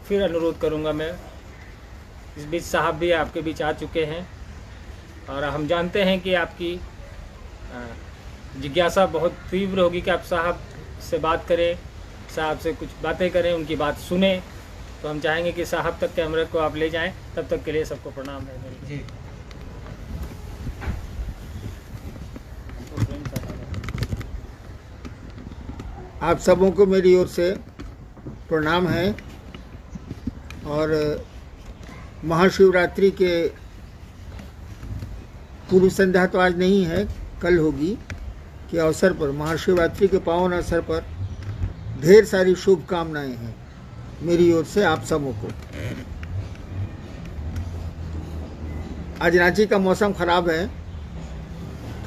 फिर अनुरोध करूंगा मैं। इस बीच साहब भी आपके बीच आ चुके हैं और हम जानते हैं कि आपकी जिज्ञासा बहुत तीव्र होगी कि आप साहब से बात करें, साहब से कुछ बातें करें, उनकी बात सुने। तो हम चाहेंगे कि साहब तक कैमरे को आप ले जाएं। तब तक के लिए सबको प्रणाम है मेरी। जी। आप सबों को मेरी ओर से प्रणाम है और महाशिवरात्रि के पूर्व संध्या तो आज नहीं है, कल होगी, के अवसर पर, महाशिवरात्रि के पावन अवसर पर ढेर सारी शुभकामनाएं हैं मेरी ओर से आप सबों को। आज रांची का मौसम खराब है,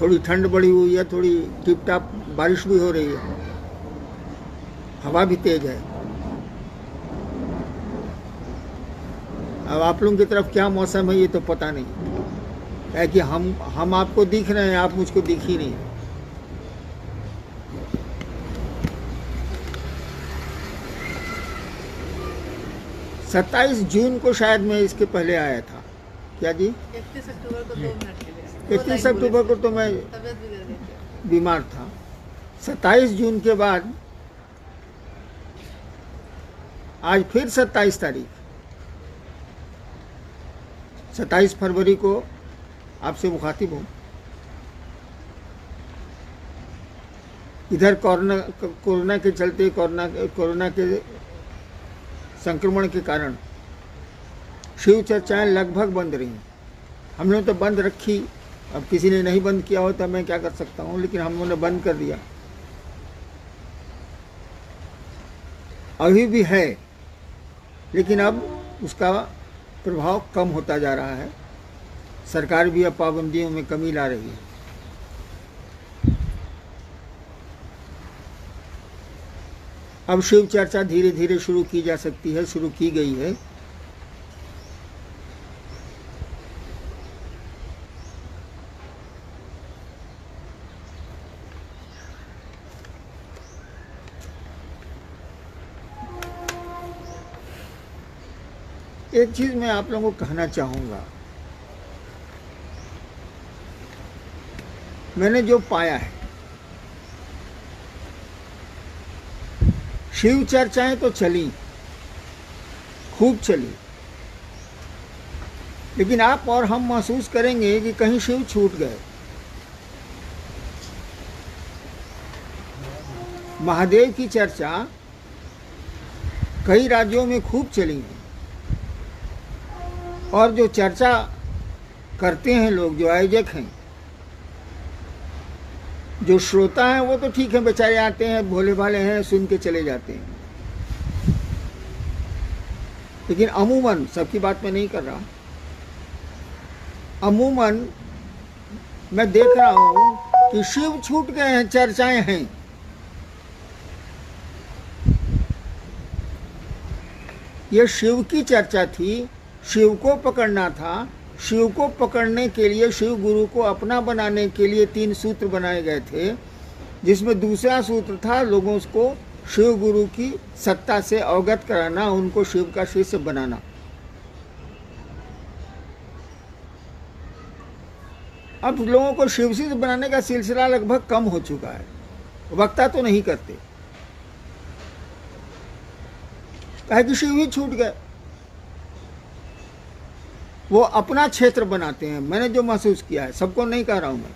थोड़ी ठंड बढ़ी हुई है, थोड़ी टिप टाप बारिश भी हो रही है, हवा भी तेज है। अब आप लोगों की तरफ क्या मौसम है ये तो पता नहीं है कि हम आपको दिख रहे हैं, आप मुझको दिख ही नहीं। 27 जून को शायद मैं इसके पहले आया था। क्या जी? 31 अक्टूबर को 2 मिनट के लिए। 31 अक्टूबर को तो मैं तबीयत बिगड़ गई थी। बीमार था। 27 जून के बाद आज फिर 27 तारीख, 27 फरवरी को आपसे मुखातिब हूँ। इधर कोरोना के चलते, कोरोना के संक्रमण के कारण शिव चर्चाएं लगभग बंद रही। हमने तो बंद रखी, अब किसी ने नहीं बंद किया हो तो मैं क्या कर सकता हूँ, लेकिन हम लोगों ने बंद कर दिया। अभी भी है, लेकिन अब उसका प्रभाव कम होता जा रहा है। सरकार भी अब पाबंदियों में कमी ला रही है। अब शिव चर्चा धीरे धीरे शुरू की जा सकती है, शुरू की गई है। एक चीज मैं आप लोगों को कहना चाहूंगा, मैंने जो पाया है, शिव चर्चाएं तो चली, खूब चली, लेकिन आप और हम महसूस करेंगे कि कहीं शिव छूट गए। महादेव की चर्चा कई राज्यों में खूब चली है, और जो चर्चा करते हैं लोग, जो आयोजक हैं, जो श्रोता हैं, वो तो ठीक है, बेचारे आते हैं, भोले भाले हैं, सुन के चले जाते हैं। लेकिन अमूमन, सबकी बात मैं नहीं कर रहा, अमूमन मैं देख रहा हूं कि शिव छूट गए हैं, चर्चाएं हैं। ये शिव की चर्चा थी, शिव को पकड़ना था। शिव को पकड़ने के लिए, शिव गुरु को अपना बनाने के लिए 3 सूत्र बनाए गए थे, जिसमें दूसरा सूत्र था लोगों को शिव गुरु की सत्ता से अवगत कराना, उनको शिव का शिष्य बनाना। अब लोगों को शिव शिष्य बनाने का सिलसिला लगभग कम हो चुका है, वक्ता तो नहीं करते, कहे कि शिव ही छूट गए। वो अपना क्षेत्र बनाते हैं। मैंने जो महसूस किया है, सबको नहीं कह रहा हूं मैं,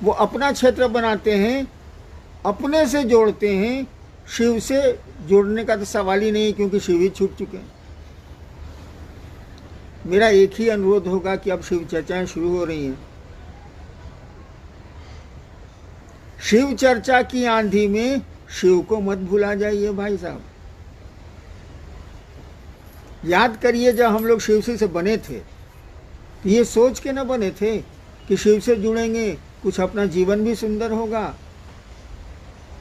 वो अपना क्षेत्र बनाते हैं, अपने से जोड़ते हैं। शिव से जोड़ने का तो सवाल ही नहीं, क्योंकि शिव ही छूट चुके हैं। मेरा एक ही अनुरोध होगा कि अब शिव चर्चाएं शुरू हो रही हैं। शिव चर्चा की आंधी में शिव को मत भुला जाइए भाई साहब। याद करिए, जब हम लोग शिव से बने थे, तो ये सोच के न बने थे कि शिव से जुड़ेंगे, कुछ अपना जीवन भी सुंदर होगा,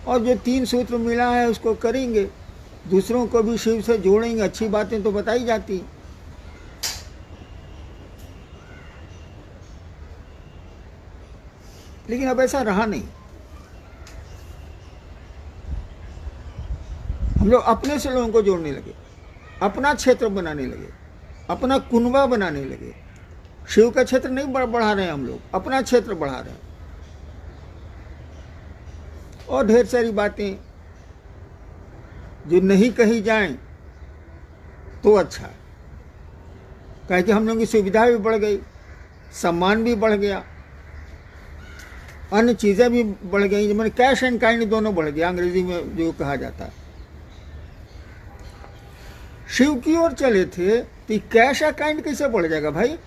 और जो 3 सूत्र मिला है उसको करेंगे, दूसरों को भी शिव से जोड़ेंगे। अच्छी बातें तो बताई जाती, लेकिन अब ऐसा रहा नहीं। हम लोग अपने से लोगों को जोड़ने लगे। अपना क्षेत्र बनाने लगे, अपना कुनबा बनाने लगे। शिव का क्षेत्र नहीं बढ़ा रहे हैं हम लोग, अपना क्षेत्र बढ़ा रहे हैं। और ढेर सारी बातें जो नहीं कही जाएं तो अच्छा है, कहे कि हम लोगों की सुविधा भी बढ़ गई, सम्मान भी बढ़ गया, अन्य चीज़ें भी बढ़ गई, मैंने कैश एंड काइंड दोनों बढ़ गया, अंग्रेजी में जो कहा जाता है। शिव की ओर चले थे तो कैश या काइंड कैसे बढ़ जाएगा भाई?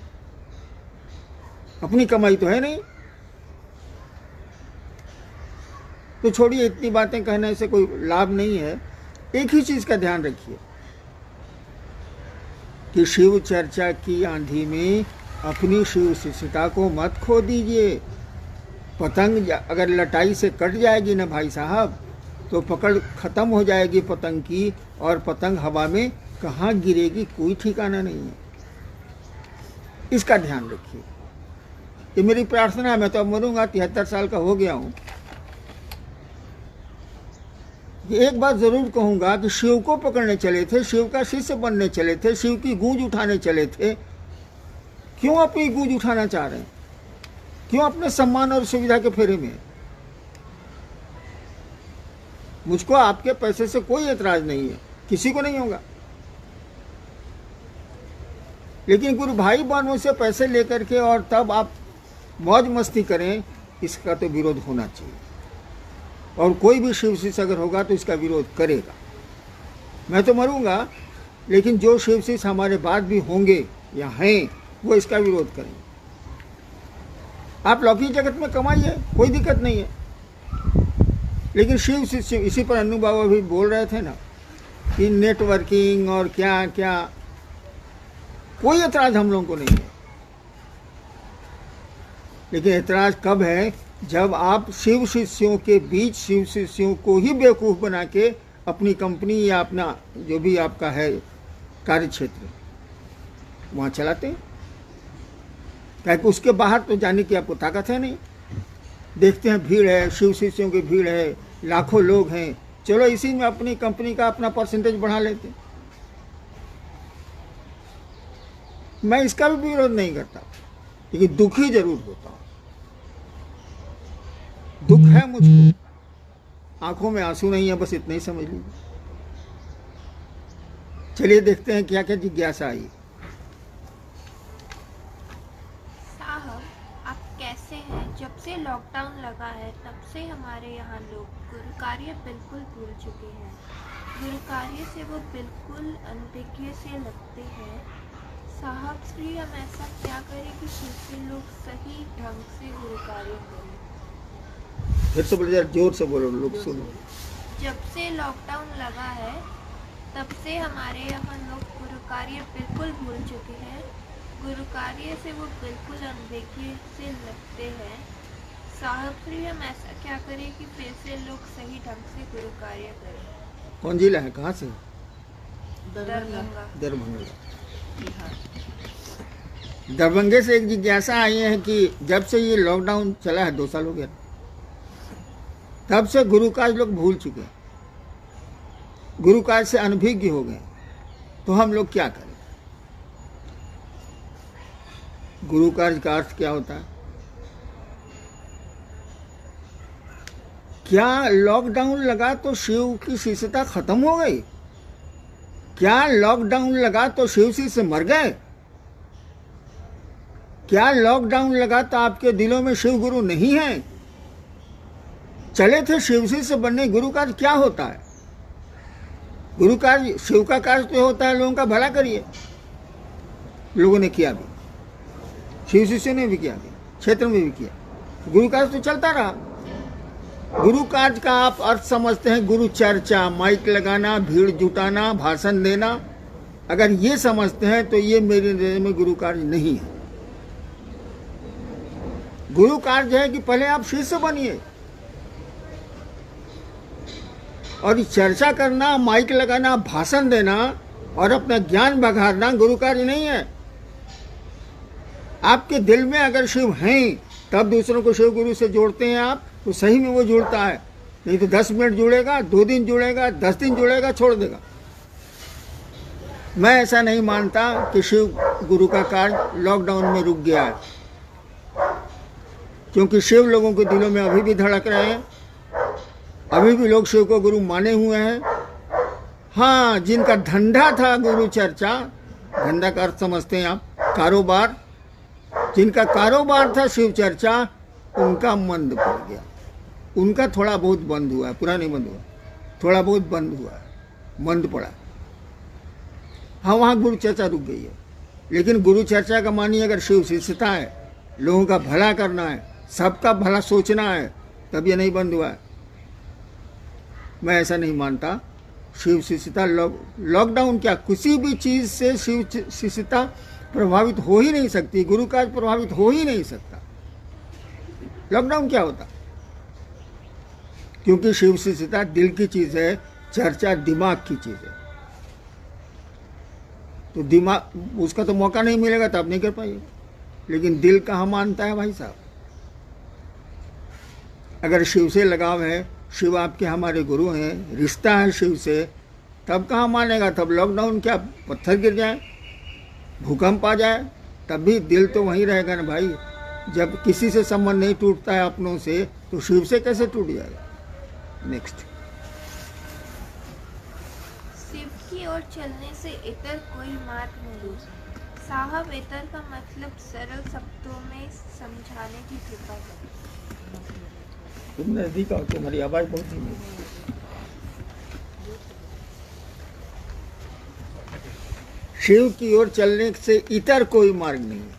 अपनी कमाई तो है नहीं। तो छोड़िए, इतनी बातें कहने से कोई लाभ नहीं है। एक ही चीज का ध्यान रखिए कि शिव चर्चा की आंधी में अपनी शिव शिष्यता को मत खो दीजिए। पतंग अगर लटाई से कट जाएगी ना भाई साहब, तो पकड़ खत्म हो जाएगी पतंग की, और पतंग हवा में कहाँ गिरेगी कोई ठिकाना नहीं है। इसका ध्यान रखिए, ये मेरी प्रार्थना है। मैं तो अब मरूंगा, 73 साल का हो गया हूँ। एक बात जरूर कहूंगा कि शिव को पकड़ने चले थे, शिव का शिष्य बनने चले थे, शिव की गूंज उठाने चले थे, क्यों अपनी गूंज उठाना चाह रहे हैं? क्यों अपने सम्मान और सुविधा के फेरे में? मुझको आपके पैसे से कोई एतराज नहीं है, किसी को नहीं होगा, लेकिन गुरु भाई बहनों से पैसे लेकर के और तब आप मौज मस्ती करें, इसका तो विरोध होना चाहिए। और कोई भी शिव शिष्य अगर होगा तो इसका विरोध करेगा। मैं तो मरूंगा, लेकिन जो शिव शिष्य हमारे बाद भी होंगे या हैं, वो इसका विरोध करेंगे। आप लौकिक जगत में कमाइए, कोई दिक्कत नहीं है, लेकिन शिव शिष्य, इसी पर अन्नू बाबा भी बोल रहे थे ना कि नेटवर्किंग और क्या क्या, कोई एतराज हम लोगों को नहीं है। लेकिन एतराज कब है? जब आप शिव शिष्यों के बीच शिव शिष्यों को ही बेवकूफ़ बना के अपनी कंपनी या अपना जो भी आपका है कार्य क्षेत्र वहाँ चलाते हैं। क्योंकि उसके बाहर तो जाने की आपको ताकत है नहीं। देखते हैं भीड़ है, शिव शिष्यों की भीड़ है, लाखों लोग हैं, चलो इसी में अपनी कंपनी का अपना परसेंटेज बढ़ा लेते। मैं इसका भी विरोध नहीं करता, लेकिन दुखी जरूर होता हूँ। दुख है मुझको, आंखों में आंसू नहीं है, बस इतना ही समझ लीजिए। चलिए देखते हैं क्या क्या जिज्ञासा आई। साहब, आप कैसे हैं? जब से लॉकडाउन लगा है तब से हमारे यहाँ लोग गुरु कार्य बिल्कुल भूल चुके हैं। गुरु कार्य से वो बिल्कुल अनभिज्ञ से लगते हैं। साहब श्री, हम ऐसा क्या करें कि दूसरे लोग सही ढंग से गुरु कार्य करें? फिर से बोलो, जरा जोर से बोलो, लोग सुनो। जब से लॉकडाउन लगा है तब से हमारे यहाँ लोग गुरु कार्य बिल्कुल भूल चुके हैं। गुरु कार्य से वो बिल्कुल अनभिज्ञ से लगते हैं। साहब श्री, हम ऐसा क्या करें कि फिर से लोग सही ढंग से गुरु कार्य करें? कौन जिला है, कहाँ से? दरभंगा। दरभंगा। दरभंगे से एक जिज्ञासा आई है कि जब से ये लॉकडाउन चला है, 2 साल हो गया, तब से गुरु कार्य लोग भूल चुके हैं, गुरु कार्य से अनभिज्ञ हो गए, तो हम लोग क्या करें? गुरु कार्य का अर्थ क्या होता है? क्या लॉकडाउन लगा तो शिव की शिष्यता खत्म हो गई? क्या लॉकडाउन लगा तो शिव शिष्य मर गए? क्या लॉकडाउन लगा तो आपके दिलों में शिव गुरु नहीं है? चले थे शिव शिष्य बनने। गुरु कार्य क्या होता है? गुरु कार्य, शिव का कार्य तो होता है लोगों का भला करिए। लोगों ने किया भी, शिव शिष्य ने भी किया, क्षेत्र में भी किया। गुरु कार्य तो चलता रहा। गुरु कार्य का आप अर्थ समझते हैं गुरु चर्चा, माइक लगाना, भीड़ जुटाना, भाषण देना। अगर ये समझते हैं तो ये मेरे नजर में गुरु कार्य नहीं है। गुरु कार्य है कि पहले आप शिष्य बनिए, और चर्चा करना, माइक लगाना, भाषण देना और अपना ज्ञान बघारना गुरु कार्य नहीं है। आपके दिल में अगर शिव हैं तब दूसरों को शिव गुरु से जोड़ते हैं आप, तो सही में वो जुड़ता है। नहीं तो 10 मिनट जुड़ेगा, 2 दिन जुड़ेगा, 10 दिन जुड़ेगा, छोड़ देगा। मैं ऐसा नहीं मानता कि शिव गुरु का कार्य लॉकडाउन में रुक गया है, क्योंकि शिव लोगों के दिलों में अभी भी धड़क रहे हैं, अभी भी लोग शिव को गुरु माने हुए हैं। हाँ, जिनका धंधा था गुरु चर्चा, धंधा का अर्थ समझते हैं आप, कारोबार, जिनका कारोबार था शिव चर्चा, उनका मंद पड़ गया, उनका थोड़ा बहुत बंद हुआ है, पूरा नहीं बंद हुआ, थोड़ा बहुत बंद हुआ है, मंद पड़ा। हाँ, वहाँ गुरु चर्चा रुक गई है, लेकिन गुरु चर्चा का मानिए अगर शिव शिष्यता है, लोगों का भला करना है, सबका भला सोचना है, तब ये नहीं बंद हुआ है। मैं ऐसा नहीं मानता। शिव शिष्यता लॉकडाउन क्या, किसी भी चीज़ से शिव शिष्यता प्रभावित हो ही नहीं सकती, गुरु कार्य प्रभावित हो ही नहीं सकता। लॉकडाउन क्या होता, क्योंकि शिव शिष्यता दिल की चीज़ है, चर्चा दिमाग की चीज़ है। तो दिमाग, उसका तो मौका नहीं मिलेगा तो आप नहीं कर पाइएगा, लेकिन दिल कहाँ मानता है भाई साहब। अगर शिव से लगाव है, शिव आपके हमारे गुरु हैं, रिश्ता है शिव से, तब कहाँ मानेगा। तब लॉकडाउन क्या, पत्थर गिर जाए, भूकंप आ जाए, तब भी दिल तो वहीं रहेगा ना भाई। जब किसी से संबंध नहीं टूटता है अपनों से, तो शिव से कैसे टूट जाएगा। नेक्स्ट, शिव की ओर चलने से इतर कोई मार्ग नहीं। साहब, इतर का मतलब सरल शब्दों में समझाने की कृपा करें। तुम नजदीक आओ, तुम्हारी आवाज बहुत धीमी है। शिव की ओर चलने से इतर कोई मार्ग नहीं है।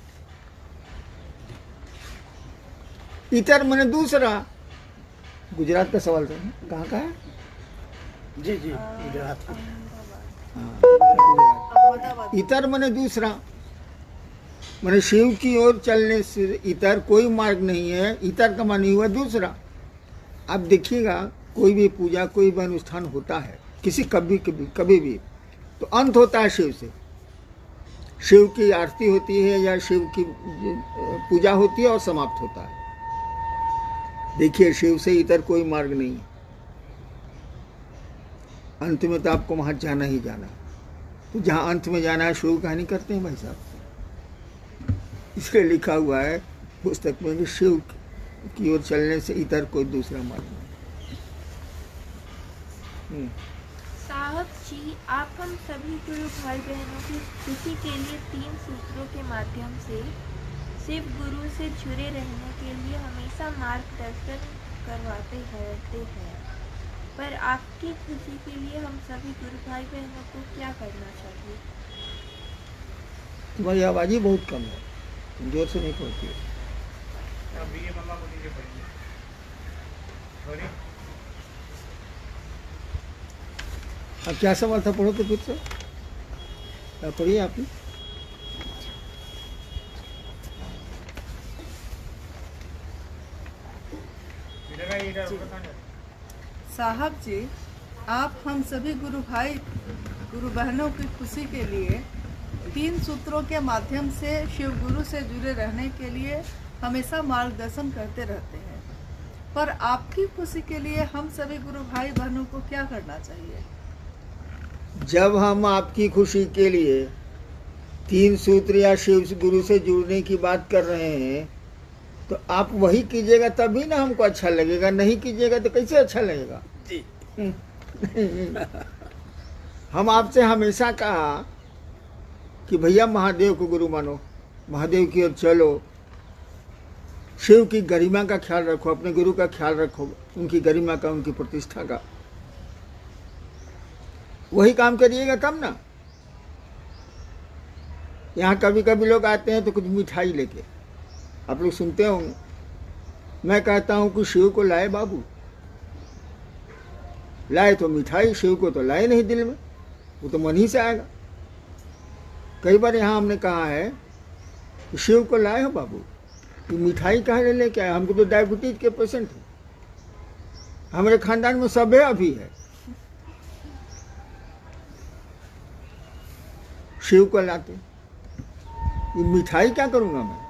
इतर मैंने दूसरा, गुजरात का सवाल था, कहाँ का है? जी जी, गुजरात। हाँ, इतर मैंने दूसरा, मैंने शिव की ओर चलने से इतर कोई मार्ग नहीं है। इतर का मानी हुआ दूसरा। आप देखिएगा, कोई भी पूजा, कोई भी अनुष्ठान होता है, किसी कभी भी, तो अंत होता है शिव से। शिव की आरती होती है या शिव की पूजा होती है और समाप्त होता है। देखिए, शिव से इतर कोई मार्ग नहीं है। अंत में तो आपको वहां जाना ही जाना है। तो जहां अंत में जाना है, शिव कहानी करते हैं भाई साहब। इसलिए लिखा हुआ है पुस्तक में कि शिव की ओर चलने से इतर कोई दूसरा मार्ग नहीं। साहब जी, आप हम सभी गुरु भाई बहनों की खुशी के लिए 3 सूत्रों के माध्यम से शिव गुरु से जुड़े रहने के लिए हमेशा मार्गदर्शन करवाते रहते हैं, पर आपकी खुशी के लिए हम सभी गुरु भाई बहनों को क्या करना चाहिए? तुम्हारी आवाज़ ही बहुत कम है, तुम जोर से नहीं पढ़ती हो। अभी ये मम्मा को नीचे पढ़ेंगे। सॉरी, अब क्या सवाल था, पढ़ो तो फिर से, क्या पढ़िए आपने? मिलेगा ये इधर बताना। साहब जी, आप हम सभी गुरु भाई गुरु बहनों की खुशी के लिए 3 सूत्रों के माध्यम से शिव गुरु से जुड़े रहने के लिए हमेशा मार्गदर्शन करते रहते हैं, पर आपकी खुशी के लिए हम सभी गुरु भाई बहनों को क्या करना चाहिए? जब हम आपकी खुशी के लिए 3 सूत्र या शिव गुरु से जुड़ने की बात कर रहे हैं, तो आप वही कीजिएगा तभी ना हमको अच्छा लगेगा, नहीं कीजिएगा तो कैसे अच्छा लगेगा जी। हम आपसे हमेशा कहा कि भैया महादेव को गुरु मानो, महादेव की ओर चलो, शिव की गरिमा का ख्याल रखो, अपने गुरु का ख्याल रखो, उनकी गरिमा का, उनकी प्रतिष्ठा का। वही काम करिएगा तब ना। यहाँ कभी कभी लोग आते हैं तो कुछ मिठाई लेके, आप लोग सुनते होंगे। मैं कहता हूँ कि शिव को लाए बाबू, लाए तो मिठाई, शिव को तो लाए नहीं दिल में, वो तो मन ही से आएगा। कई बार यहाँ हमने कहा है कि शिव को लाए हो बाबू, कि मिठाई कहाँ लेके आए, हमको तो डायबिटीज के पेशेंट हैं, हमारे खानदान में सब है, अभी है। शिव को लाते, ये मिठाई क्या करूँगा मैं।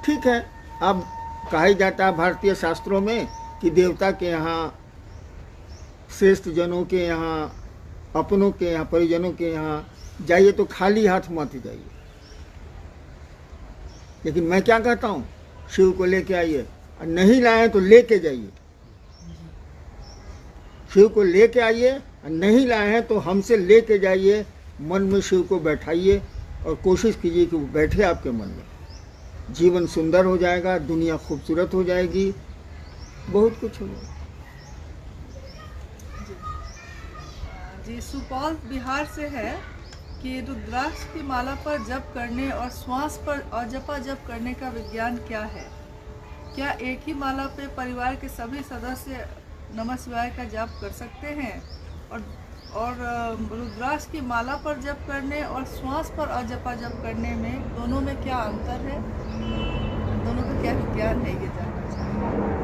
ठीक है, अब कहा ही जाता है भारतीय शास्त्रों में कि देवता के यहाँ, श्रेष्ठ जनों के यहाँ, अपनों के यहाँ, परिजनों के यहाँ जाइए तो खाली हाथ मत जाइए। लेकिन मैं क्या कहता हूँ, शिव को लेके आइए, और नहीं लाए तो लेके जाइए। शिव को लेके आइए, और नहीं लाए हैं तो हमसे लेके जाइए। मन में शिव को बैठाइए और कोशिश कीजिए कि वो बैठे आपके मन में। जीवन सुंदर हो जाएगा, दुनिया खूबसूरत हो जाएगी, बहुत कुछ होगा। जी, सुपौल बिहार से है कि रुद्राक्ष की माला पर जप करने और श्वास पर अजपा जप करने का विज्ञान क्या है? क्या एक ही माला पे परिवार के सभी सदस्य नमः शिवाय का जप कर सकते हैं? और रुद्राक्ष की माला पर जप करने और श्वास पर अजपा जप करने में दोनों में क्या अंतर है? दोनों का क्या विज्ञान है, ये जानना चाहिए।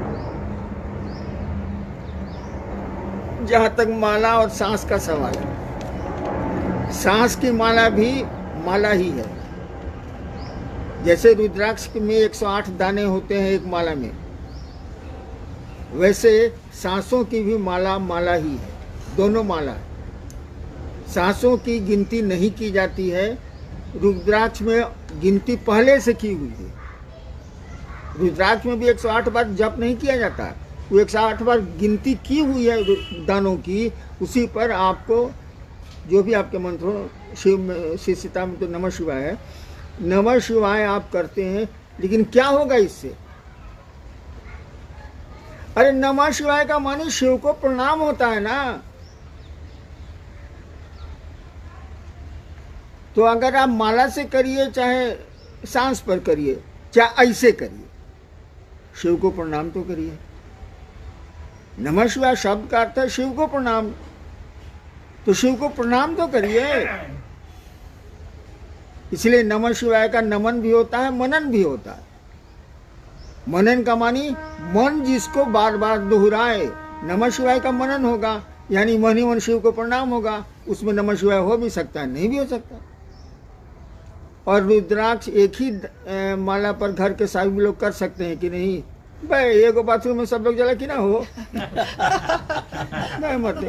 जहाँ तक माला और सांस का सवाल है, सांस की माला भी माला ही है। जैसे रुद्राक्ष में 108 दाने होते हैं एक माला में, वैसे सांसों की भी माला माला ही है, दोनों माला है। सांसों की गिनती नहीं की जाती है, रुद्राक्ष में गिनती पहले से की हुई है। रुद्राक्ष में भी 108 बार जप नहीं किया जाता, वो 108 बार गिनती की हुई है दानों की। उसी पर आपको जो भी आपके मंत्र हो, शिव सीता में तो नमः शिवाय है, नमः शिवाय आप करते हैं। लेकिन क्या होगा इससे? अरे नमः शिवाय का माने शिव को प्रणाम होता है ना। तो अगर आप माला से करिए, चाहे सांस पर करिए, चाहे ऐसे करिए, शिव को प्रणाम तो करिए। नमः शिवाय शब्द का अर्थ है शिव को प्रणाम, तो शिव को प्रणाम तो करिए। इसलिए नमः शिवाय का नमन भी होता है, मनन भी होता है। मनन का मानी मन जिसको बार बार दोहराए, नमः शिवाय का मनन होगा, यानी मन ही मन शिव को प्रणाम होगा। उसमें नमः शिवाय हो भी सकता है, नहीं भी हो सकता। और रुद्राक्ष एक ही माला पर घर के सभी लोग कर सकते हैं कि नहीं? भाई एक बाथरूम में सब लोग जला कि ना हो नहीं मत।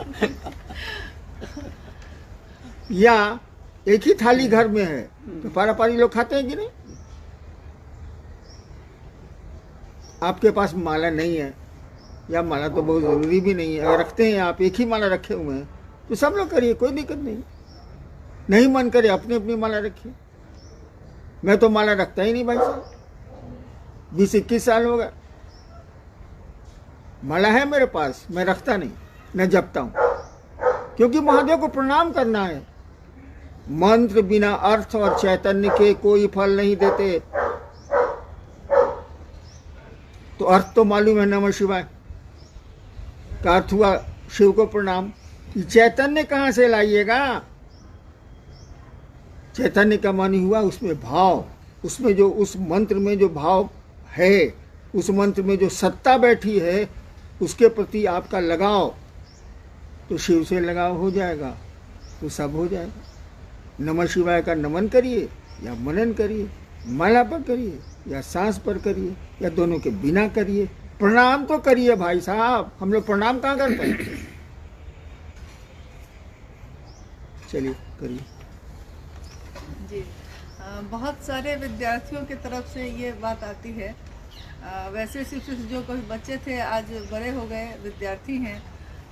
या एक ही थाली घर में है तो पारा-पारी लोग खाते हैं कि नहीं? आपके पास माला नहीं है, या माला तो बहुत ज़रूरी भी नहीं है, अगर रखते हैं आप, एक ही माला रखे हुए हैं, तो सब लोग करिए, कोई दिक्कत नहीं। नहीं मन करे अपनी अपनी माला रखिए। मैं तो माला रखता ही नहीं भाई साहब, 20-21 साल हो गए। माला है मेरे पास, मैं रखता नहीं, न जपता हूँ, क्योंकि महादेव को प्रणाम करना है। मंत्र बिना अर्थ और चैतन्य के कोई फल नहीं देते। तो अर्थ तो मालूम है, नमः शिवाय का अर्थ हुआ शिव को प्रणाम। चैतन्य कहाँ से लाइएगा? चैतन्य का मानी हुआ उसमें भाव, उसमें जो उस मंत्र में जो भाव है, उस मंत्र में जो सत्ता बैठी है, उसके प्रति आपका लगाव, तो शिव से लगाव हो जाएगा, तो सब हो जाएगा। नमः शिवाय का नमन करिए या मनन करिए, माला पर करिए या सांस पर करिए, या दोनों के बिना करिए। प्रणाम तो करिए भाई साहब, हम लोग प्रणाम कहाँ करते हैं? चलिए करिए। जी, बहुत सारे विद्यार्थियों की तरफ से ये बात आती है। वैसे सिर्फ जो कोई बच्चे थे आज बड़े हो गए, विद्यार्थी हैं,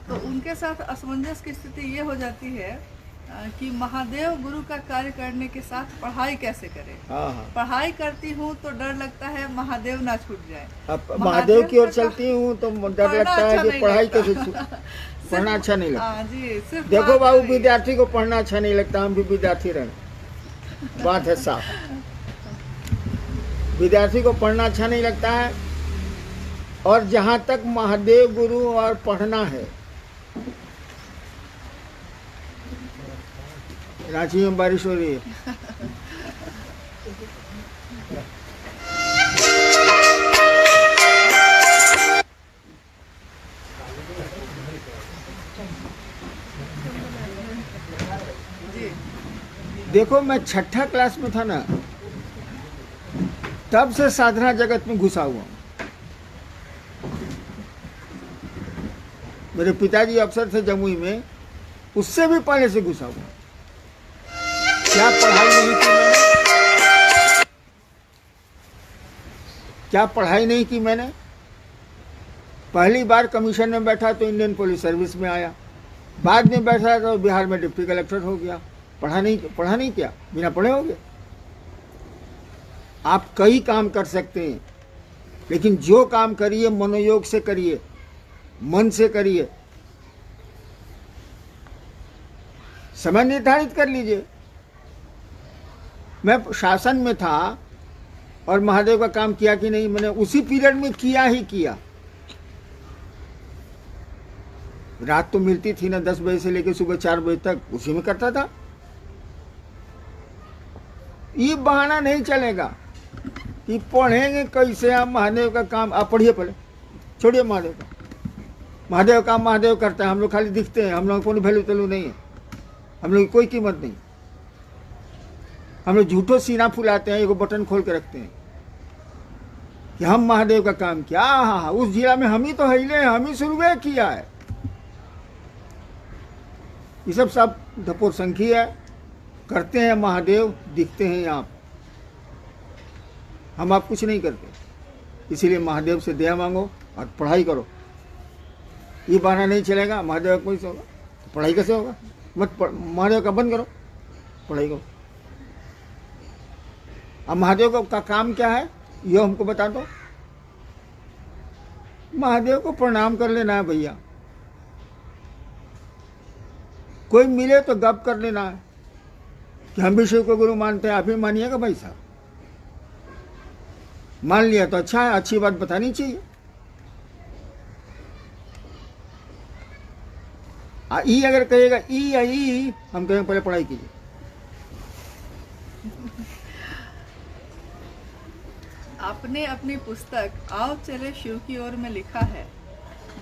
तो उनके साथ असमंजस की स्थिति ये हो जाती है कि महादेव गुरु का कार्य करने के साथ पढ़ाई कैसे करें। पढ़ाई करती हूँ तो डर लगता है महादेव ना छूट जाए। अब महादेव की ओर चलती हूँ तो डर लगता है कि पढ़ाई कैसे पढ़ना अच्छा नहीं लगता। जी, सिर्फ देखो बाबू, विद्यार्थी को पढ़ना अच्छा नहीं लगता, हम भी विद्यार्थी रहे, बात है साफ। विद्यार्थी को पढ़ना अच्छा नहीं लगता है। और जहाँ तक महादेव गुरु और पढ़ना है, रांची में बारिश हो रही है। देखो मैं 6ठा क्लास में था ना, तब से साधना जगत में घुसा हुआ हूँ। मेरे पिताजी अफसर थे जमुई में, उससे भी पहले से घुसा हुआ। क्या पढ़ाई नहीं की मैंने? क्या पढ़ाई नहीं की मैंने? पहली बार कमीशन में बैठा तो इंडियन पुलिस सर्विस में आया, बाद में बैठा तो बिहार में डिप्टी कलेक्टर हो गया। पढ़ा नहीं किया, बिना पढ़े हो गया। आप कई काम कर सकते हैं, लेकिन जो काम करिए मनोयोग से करिए, मन से करिए। समय निर्धारित कर लीजिए। मैं शासन में था और महादेव का काम किया कि नहीं? मैंने उसी पीरियड में किया ही किया। रात तो मिलती थी ना 10 बजे से लेकर सुबह 4 बजे तक, उसी में करता था। ये बहाना नहीं चलेगा कि पढ़ेंगे कैसे आप महादेव का काम। आप पढ़िए पहले, छोड़िए महादेव का। महादेव काम महादेव करता है, हम लोग खाली दिखते हैं। हम लोग को वैल्यू तैल्यू नहीं है, हम लोग की कोई कीमत नहीं। हम लोग झूठो सीना फुलाते हैं, एगो बटन खोल के रखते हैं कि हम महादेव का काम किया। हाँ, उस जिला में हम ही तो हिले, हम ही शुरू किया है। ये सब धपोर संखी है। करते हैं महादेव, दिखते हैं आप। हम आप कुछ नहीं करते, इसीलिए महादेव से दया मांगो और पढ़ाई करो। ये बहाना नहीं चलेगा महादेव कोई से होगा तो पढ़ाई कैसे होगा? महादेव का बंद करो, पढ़ाई करो। अब महादेव का काम क्या है ये हमको बता दो। महादेव को प्रणाम कर लेना है भैया। कोई मिले तो गप कर लेना है कि हम भी शिव को गुरु मानते हैं, आप भी मानिएगा भाई साहब। मान लिया तो अच्छा है, अच्छी बात बतानी चाहिए। ई अगर कहेगा ई या ई, हम कहेंगे पहले पढ़ाई कीजिए। आपने अपनी पुस्तक आओ चले शिव की ओर में लिखा है,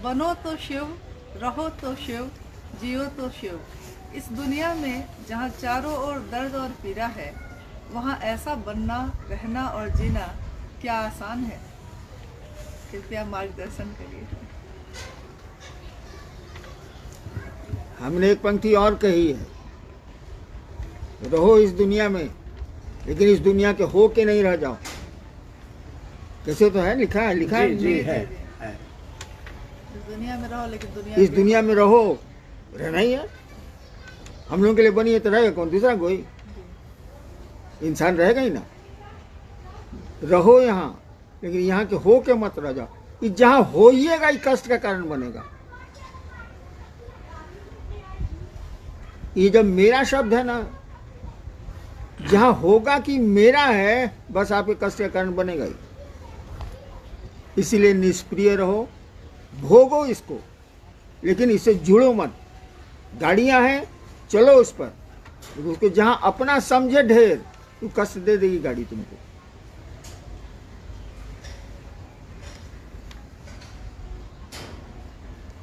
बनो तो शिव, रहो तो शिव, जियो तो शिव। इस दुनिया में जहाँ चारों ओर दर्द और पीड़ा है, वहाँ ऐसा बनना, रहना और जीना क्या आसान है? कृपया मार्गदर्शन करिए। हमने एक पंक्ति और कही है, रहो इस दुनिया में, लेकिन इस दुनिया के हो के नहीं रह जाओ। कैसे तो है, लिखा है जी है। इस दुनिया में रहो, लेकिन इस दुनिया में रहो, रहना ही है। हम लोगों के लिए बनी है तो रहेगा कौन? दूसरा कोई इंसान रहेगा ही ना। रहो यहाँ, लेकिन यहाँ के हो के मत रह जाओ। जहाँ होइएगा ये कष्ट का कारण बनेगा। ये जब मेरा शब्द है ना, जहाँ होगा कि मेरा है, बस आपके कष्ट का कारण बनेगा ही। इसीलिए निष्प्रिय रहो, भोगो इसको, लेकिन इससे जुड़ो मत। गाड़ियां हैं, चलो उस पर, उसको जहां अपना समझे ढेर, तो कष्ट दे देगी गाड़ी तुमको।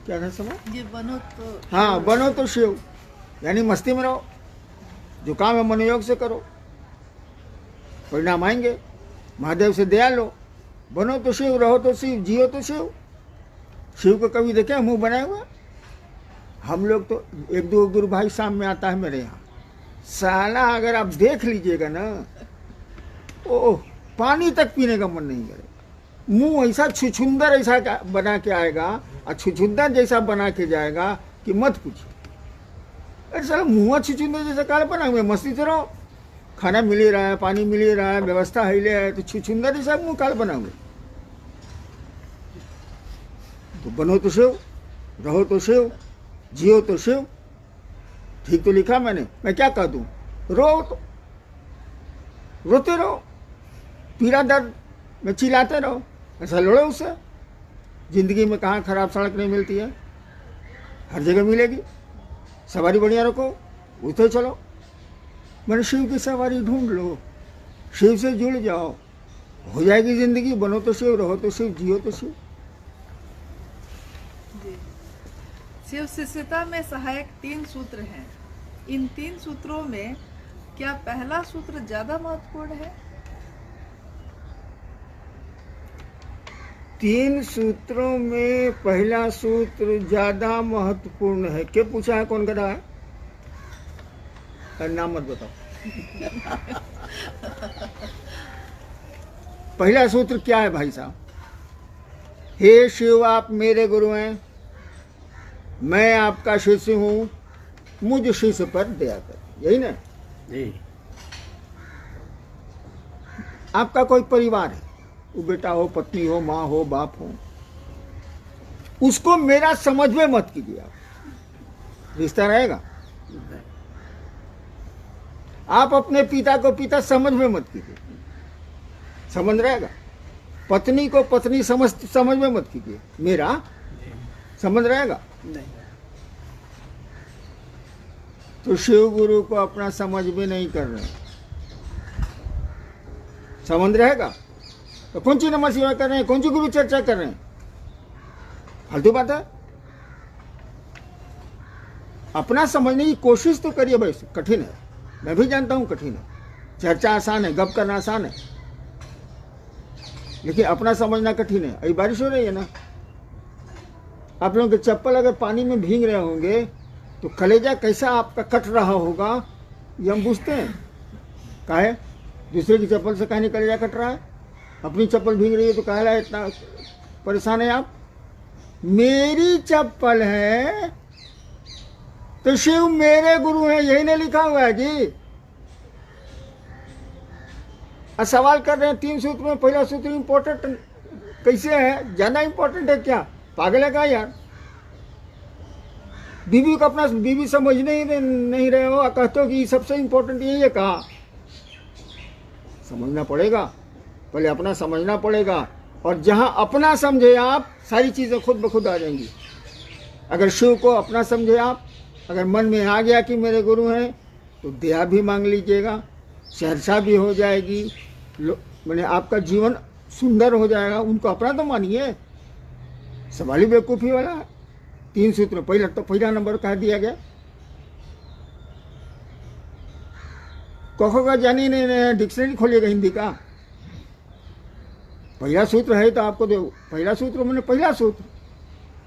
क्या था समझ? ये बनो तो, हाँ, बनो तो शिव, यानी मस्ती में रहो। जो काम है मनोयोग से करो, परिणाम आएंगे। महादेव से दया लो। बनो तो शिव, रहो तो शिव, जियो तो शिव। शिव को कभी देखे मुंह बनाए हुआ? हम लोग तो एक दो गुरु भाई शाम में आता है मेरे यहाँ, साला अगर आप देख लीजिएगा ना, ओह, पानी तक पीने का मन नहीं करेगा। मुंह ऐसा छुछुंदर ऐसा बना के आएगा और छुछुंदर जैसा बना के जाएगा कि मत पूछिए। अरे साला मुँह छुछुंदर जैसा काल बना हुआ, मस्ती से रहो। खाना मिल ही रहा है, पानी मिल ही रहा है, व्यवस्था हिले है, तो छुछुंदर जैसा मुँह काल बना हुआ। तो बनो तो शिव, रहो तो शिव, जियो तो शिव। ठीक तो लिखा मैंने, मैं क्या कह दूं? रो तो रोते रहो, पीड़ा दर्द में चिल्लाते रहो, ऐसा लड़ो उससे। जिंदगी में कहाँ खराब सड़क नहीं मिलती है, हर जगह मिलेगी। सवारी बढ़िया रखो, उठते चलो। मैंने शिव की सवारी ढूंढ लो, शिव से जुड़ जाओ, हो जाएगी जिंदगी। बनो तो शिव, रहो तो शिव, जियो तो शिव। शिव शिष्यता में सहायक 3 सूत्र हैं। इन 3 सूत्रों में क्या पहला सूत्र ज्यादा महत्वपूर्ण है? 3 सूत्रों में पहला सूत्र ज्यादा महत्वपूर्ण है। क्या पूछा है? कौन गधा है? नाम मत बताओ। पहला सूत्र क्या है भाई साहब? हे शिव, आप मेरे गुरु हैं, मैं आपका शिष्य हूं, मुझ शिष्य पर दया कर। यही ना? जी आपका कोई परिवार है, वो बेटा हो, पत्नी हो, माँ हो, बाप हो, उसको मेरा समझ में मत कीजिए। आप रिश्ता रहेगा। आप अपने पिता को पिता समझ में मत कीजिए, समझ रहेगा। पत्नी को पत्नी समझ में मत कीजिए, मेरा समझ रहेगा। नहीं तो शिव गुरु को अपना समझ में नहीं कर रहे, समझ रहेगा। तो कौन सी नमः शिवाय कर रहे हैं, कौन सी गुरु चर्चा कर रहे हैं? फालतू बात है। अपना समझने की कोशिश तो करिए भाई। कठिन है, मैं भी जानता हूं कठिन है। चर्चा आसान है, गप करना आसान है, लेकिन अपना समझना कठिन है। अभी बारिश हो रही है ना, आप लोगों के चप्पल अगर पानी में भीग रहे होंगे तो कलेजा कैसा आपका कट रहा होगा, ये हम पूछते हैं। काहे दूसरे की चप्पल से काहे कलेजा कट रहा है? अपनी चप्पल भीग रही है तो काहे इतना परेशान है आप? मेरी चप्पल है तो शिव मेरे गुरु हैं, यही नहीं लिखा हुआ है जी। और सवाल कर रहे हैं 3 सूत्र में पहला सूत्र इंपॉर्टेंट कैसे है? ज्यादा इंपॉर्टेंट है क्या? पागल है क्या यार? बीवी को अपना बीवी समझ नहीं रहे हो, कहते हो कि सबसे इंपॉर्टेंट यही है। कहा समझना पड़ेगा, पहले अपना समझना पड़ेगा। और जहां अपना समझे आप, सारी चीजें खुद ब खुद आ जाएंगी। अगर शिव को अपना समझे आप, अगर मन में आ गया कि मेरे गुरु हैं, तो दया भी मांग लीजिएगा, सहर्षा भी हो जाएगी, मैंने आपका जीवन सुंदर हो जाएगा। उनको अपना तो मानिए, सवाल ही बेवकूफ़ी वाला है। 3 सूत्र पहला नंबर कह दिया गया। कहो का जानी नहीं, डिक्शनरी खोलिएगा हिंदी का। पहला सूत्र है तो आपको दो। पहला सूत्र मैंने पहला सूत्र,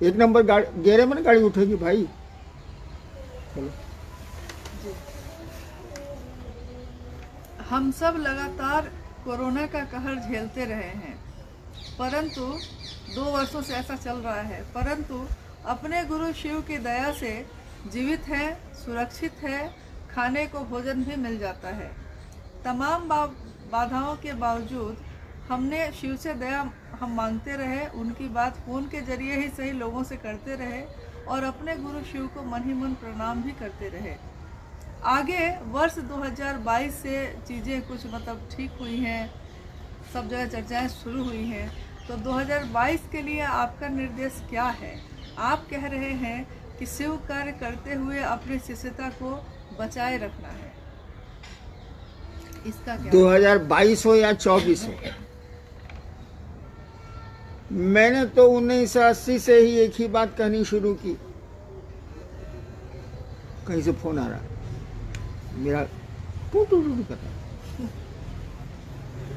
1 नंबर गेरे में गाड़ी उठेगी भाई। चलो। हम सब लगातार कोरोना का कहर झेलते रहे हैं, परंतु 2 वर्षों से ऐसा चल रहा है, परंतु अपने गुरु शिव की दया से जीवित हैं, सुरक्षित है, खाने को भोजन भी मिल जाता है। तमाम बाधाओं के बावजूद हमने शिव से दया हम मांगते रहे, उनकी बात फ़ोन के जरिए ही सही लोगों से करते रहे और अपने गुरु शिव को मन ही मन प्रणाम भी करते रहे। आगे वर्ष 2022 से चीज़ें कुछ मतलब ठीक हुई हैं, सब जगह चर्चाएं शुरू हुई हैं। तो 2022 के लिए आपका निर्देश क्या है? आप कह रहे हैं कि शिव कार्य करते हुए अपनी शिष्यता को बचाए रखना है, इसका क्या? 2022 हो या 24 हो, मैंने तो 1980 से ही एक ही बात कहनी शुरू की। कहीं से फोन आ रहा है मेरा, टू करता।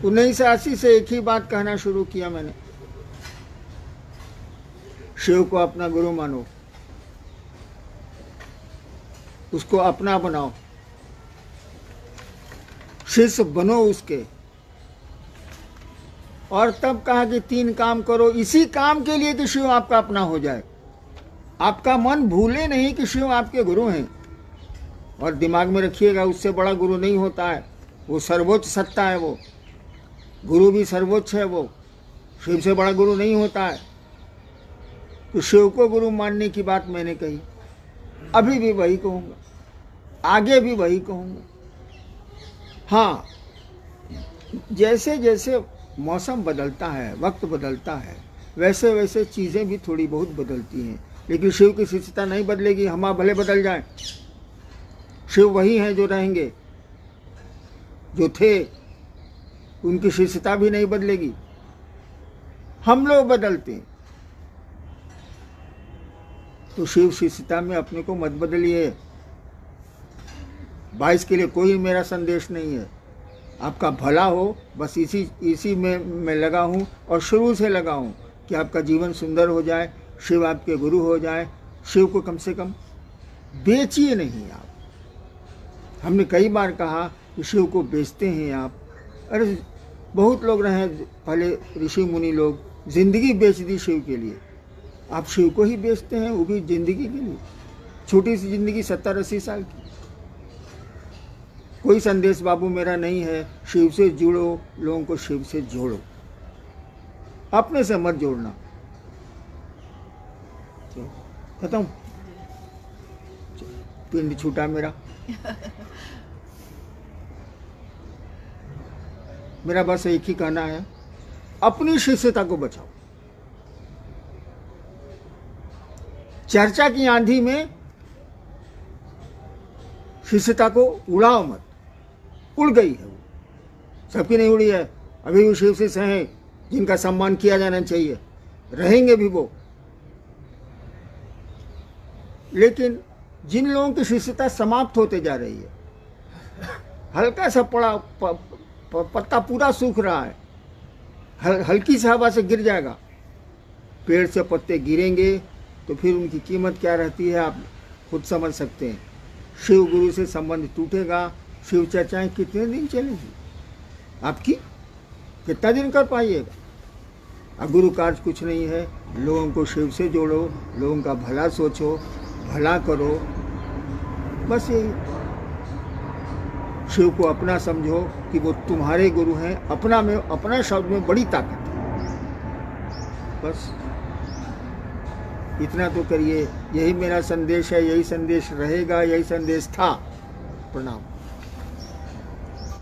1980 से एक ही बात कहना शुरू किया मैंने, शिव को अपना गुरु मानो, उसको अपना बनाओ, शिष्य बनो उसके। और तब कहा कि 3 काम करो, इसी काम के लिए कि शिव आपका अपना हो जाए। आपका मन भूले नहीं कि शिव आपके गुरु हैं, और दिमाग में रखिएगा उससे बड़ा गुरु नहीं होता है, वो सर्वोच्च सत्ता है। वो गुरु भी सर्वोच्च है, वो शिव से बड़ा गुरु नहीं होता है। तो शिव को गुरु मानने की बात मैंने कही, अभी भी वही कहूँगा, आगे भी वही कहूँगा। हाँ, जैसे जैसे मौसम बदलता है, वक्त बदलता है, वैसे वैसे चीज़ें भी थोड़ी बहुत बदलती हैं, लेकिन शिव की शिष्यता नहीं बदलेगी। हम भले बदल जाएं, शिव वही हैं जो रहेंगे, जो थे। उनकी शिष्यता भी नहीं बदलेगी, हम लोग बदलते हैं। तो शिव शिष्यता में अपने को मत बदलिए। 22 के लिए कोई मेरा संदेश नहीं है, आपका भला हो, बस इसी में मैं लगा हूँ, और शुरू से लगा हूँ कि आपका जीवन सुंदर हो जाए, शिव आपके गुरु हो जाए। शिव को कम से कम बेचिए नहीं आप। हमने कई बार कहा कि शिव को बेचते हैं आप। अरे बहुत लोग रहे पहले ऋषि मुनि लोग, जिंदगी बेच दी शिव के लिए। आप शिव को ही बेचते हैं, वो भी जिंदगी के लिए। छोटी सी जिंदगी 70-80 साल की। कोई संदेश बाबू मेरा नहीं है, शिव से जुड़ो, लोगों को शिव से जोड़ो, अपने से मत जोड़ना। खत्म, पिंड छूटा मेरा। मेरा बस एक ही कहना है, अपनी शिष्यता को बचाओ। चर्चा की आंधी में शिष्यता को उड़ाओ मत। उड़ गई है वो, सबकी नहीं उड़ी है। अभी भी शिव शिष्य हैं जिनका सम्मान किया जाना चाहिए, रहेंगे भी वो। लेकिन जिन लोगों की शिष्यता समाप्त होते जा रही है, हल्का सा पड़ा पत्ता पूरा सूख रहा है, हल्की सी हवा से गिर जाएगा, पेड़ से पत्ते गिरेंगे तो फिर उनकी कीमत क्या रहती है आप खुद समझ सकते हैं। शिव गुरु से संबंध टूटेगा, शिव चर्चाएं कितने दिन चलेगी आपकी, कितना दिन कर पाइएगा। अब गुरु कार्य कुछ नहीं है, लोगों को शिव से जोड़ो, लोगों का भला सोचो, भला करो, बस यही। शिव को अपना समझो कि वो तुम्हारे गुरु हैं, अपना शब्द में बड़ी ताकत है। बस इतना तो करिए, यही मेरा संदेश है, यही संदेश रहेगा, यही संदेश था। प्रणाम।